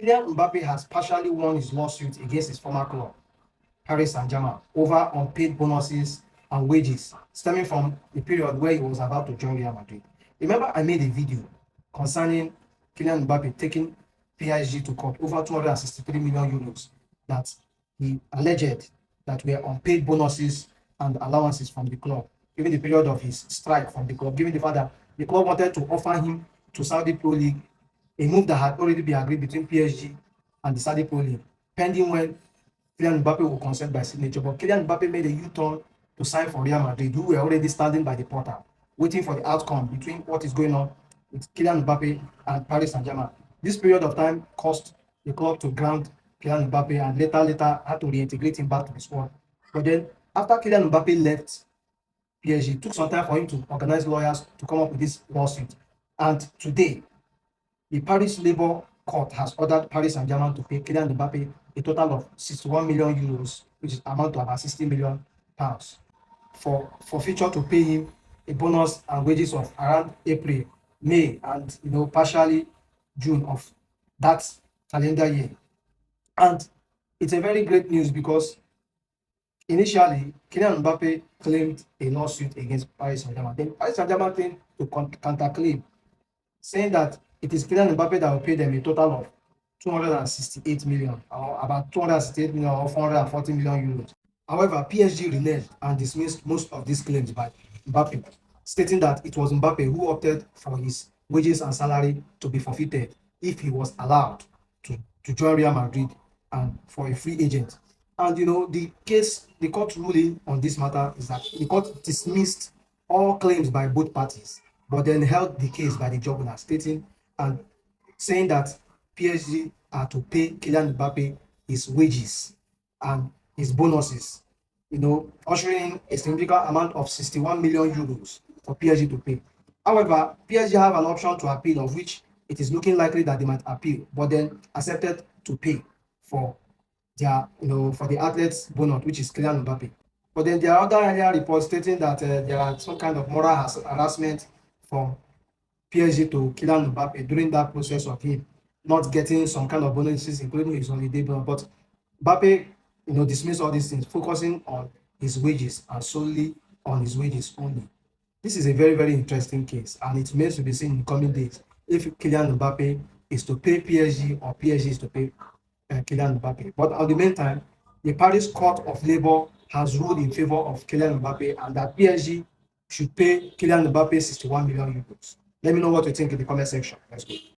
Kylian Mbappe has partially won his lawsuit against his former club, Paris Saint-Germain, over unpaid bonuses and wages stemming from the period where he was about to join Real Madrid. Remember, I made a video concerning Kylian Mbappe taking PSG to court over 263 million euros that he alleged that were unpaid bonuses and allowances from the club during the period of his strike from the club, given the fact that the club wanted to offer him to Saudi Pro League, a move that had already been agreed between PSG and the Saudi Pro League, pending when Kylian Mbappe will consent by signature. But Kylian Mbappe made a U-turn to sign for Real Madrid, who were already standing by the portal, waiting for the outcome between what is going on with Kylian Mbappe and Paris Saint-Germain. This period of time cost the club to ground Kylian Mbappe and later had to reintegrate him back to the squad. But then after Kylian Mbappe left PSG, it took some time for him to organize lawyers to come up with this lawsuit. And today, the Paris Labour Court has ordered Paris Saint-Germain to pay Kylian Mbappe a total of 61 million euros, which is amount to about 60 million pounds, for future to pay him a bonus and wages of around April, May, and partially June of that calendar year. And it's a very great news because initially Kylian Mbappe claimed a lawsuit against Paris Saint-Germain. Then Paris Saint-Germain claimed to counterclaim, saying that it is Kylian Mbappe that will pay them a total of 268 million, or about 268 million or 440 million euros. However, PSG reneged and dismissed most of these claims by Mbappe, stating that it was Mbappe who opted for his wages and salary to be forfeited if he was allowed to join Real Madrid and for a free agent. And the court ruling on this matter is that the court dismissed all claims by both parties, but then held the case by the jugular, stating and saying that PSG are to pay Kylian Mbappe his wages and his bonuses, ushering in a significant amount of 61 million euros for PSG to pay. However, PSG have an option to appeal, of which it is looking likely that they might appeal, but then accepted to pay for their, for the athlete's bonus, which is Kylian Mbappe. But then there are other earlier reports stating that there are some kind of moral harassment from PSG to Kylian Mbappe during that process of him not getting some kind of bonuses, including his holiday bonus. But Mbappe, dismissed all these things, focusing on his wages and solely on his wages only. This is a very, very interesting case, and it's meant to be seen in the coming days if Kylian Mbappe is to pay PSG or PSG is to pay Kylian Mbappe. But at the meantime, the Paris Court of Labour has ruled in favor of Kylian Mbappe and that PSG should pay Kylian Mbappe 61 million euros. Let me know what you think in the comment section. Let's go.